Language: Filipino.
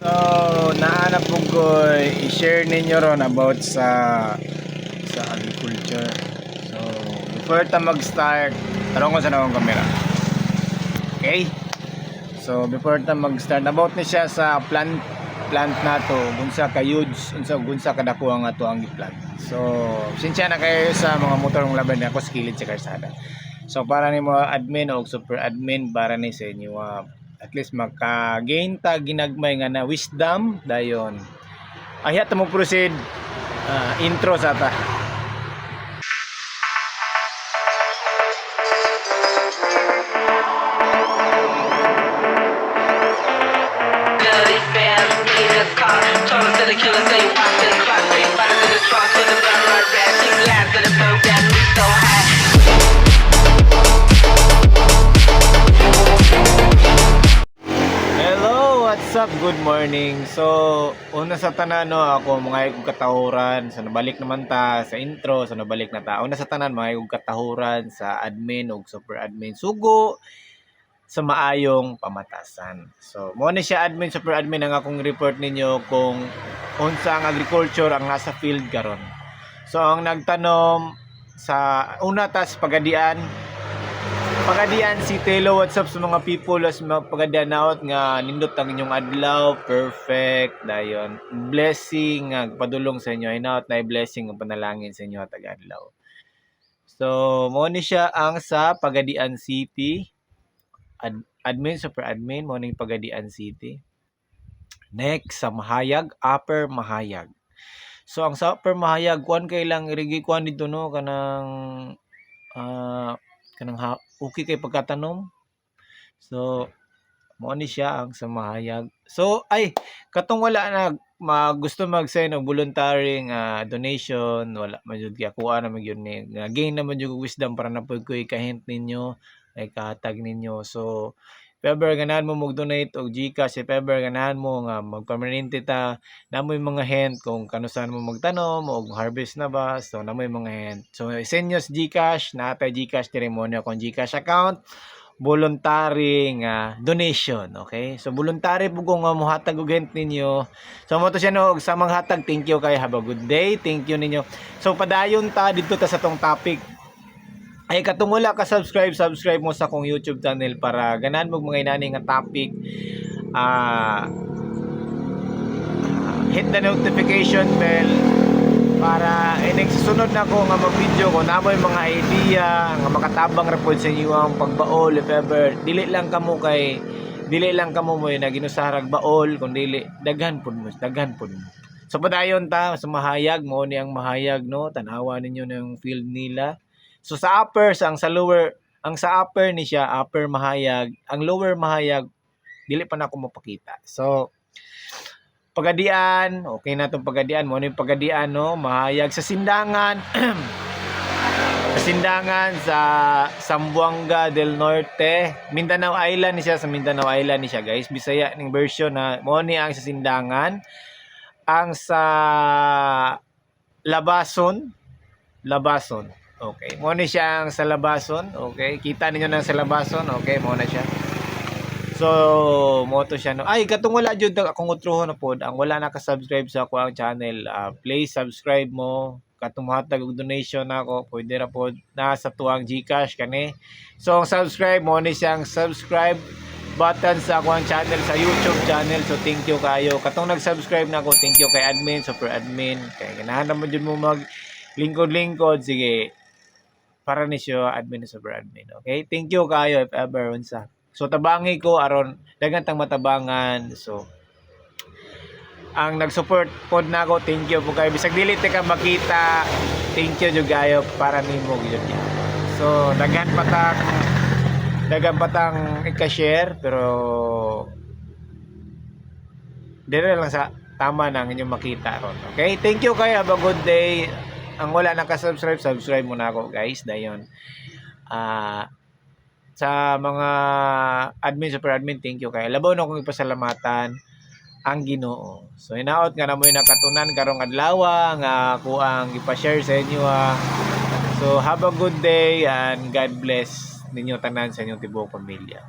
So, naanap ko i-share ninyo ron about sa agriculture. So, before ta mag-start, tarong ko sa akong camera. Okay? So, before ta mag-start, about ni siya sa plant nato, gunsa ka huge, gunsa kadako ang ato ang i-plant. So, sinsya na kayo sa mga motor ng laban na ako skilled sa karsada. So, para ni mo admin o super admin para ni sa inyo at least maka-gain ta ginagmay nga na wisdom dayon. Ayat mo proceed intro sa ta. What's up? Good morning. So, una sa tanan no, ako mga igong katahuran sa nabalik naman ta sa intro, sa nabalik na ta. Una sa tanan mga igong katahuran sa admin ug super admin sugo sa maayong pamatasan. So, mo na siya admin super admin ang akong report ninyo kung unsa ang agriculture ang nasa field karon. So, ang nagtanom sa una tas Pagadian si Telo, what's up sa mga people as pagadian naot nga nindot ang inyong adlaw, perfect dayon. Blessing nga padulong sa inyo, inaot na blessing ang panalangin sa inyo hatag adlaw. So, mo ni siya ang sa Pagadian City. Admin super admin mo ning Pagadian City. Next sa Mahayag, Upper Mahayag. So, ang sa Upper Mahayag kuan kay lang irigi kuan dito no kanang okay kay pagkatanom. So mo ni siya ang sa Mahayag. So katong wala na gusto mag-send og voluntary donation, wala man jud kay kuha na magyud ni gain naman jud wisdom para na pud ko ikahint ninyo ay kahatag ninyo. So if ever ganahan mo mag-donate og GCash, if ever ganahan mo nga magpermanente ta namoy mga hint kung kanusan mo magtanom og harvest na ba, so namoy mga hint. So send nyo sa GCash, natay GCash ceremony akong GCash account, voluntary donation, okay? So voluntary po kung muhatag og hint ninyo. So mo to siya no, sa mga hatag, thank you kay have a good day, thank you ninyo. So padayon ta dito ta sa tong topic. Ay katong wala ka subscribe mo sa akong YouTube channel para ganahan mo mga inani nga topic. Hit the notification bell para next susunod na ko nga mag-video ko namoy mga idea nga makatabang ra pod sa inyo ang pagbaol. If ever dili lang kamo mo na ginusarag baol kundi daghan pod mo. So padayon ta sa Mahayag, mo ni ang Mahayag no, tanawa ninyo ng field nila. So sa upper, sa upper ni siya, Upper Mahayag, ang lower Mahayag, dili pa na ako mapakita. So, Pagadian, okay na itong Pagadian, mo yung Pagadian, no? Mahayag sa Sindangan, sa Sindangan, sa Zamboanga del Norte, Mindanao Island ni siya, sa Mindanao Island ni siya, guys. Bisaya ng version na, mo ni ang sa Sindangan, ang sa Labason, okay, mo na siya ang sa Labason. Okay, kita niyo nang sa Labason. Okay, mo na siya. So, mo to siya no. Ay, katong wala jud akong utrohon na pod. Ang wala naka-subscribe sa ako ang channel, please subscribe mo. Katong hatag og donation nako, pwede ra pod na sa tuang GCash kani. So, ang subscribe mo ni siyang subscribe button sa ako ang channel sa YouTube channel. So, thank you kayo. Katong nag-subscribe na ako, thank you kay admin, super admin. Kay ganahan naman jud mo mag lingkod, sige. Para ni siya admin sa super admin. Okay? Thank you kayo if ever unsa. So tabangi ko aron daghang tang matabangan. So ang nag-support pod nako, thank you po kayo. Bisag dili ka makita, thank you jud kayo para nimo gyud. So daghan patang i-share pero dire lang sa tama nang inyong makita ron. Okay? Thank you kayo. Have a good day. Ang wala naka-subscribe, subscribe mo na ako, guys. Dayon. Sa mga admin, super admin, thank you kayo. Labaw na akong ipasalamatan ang Ginoo. So hinaot nga na mo nakatunan karong adlaw nga ako ang ipa-share sa inyo. So have a good day and God bless ninyo tanan sa inyong tibuok pamilya.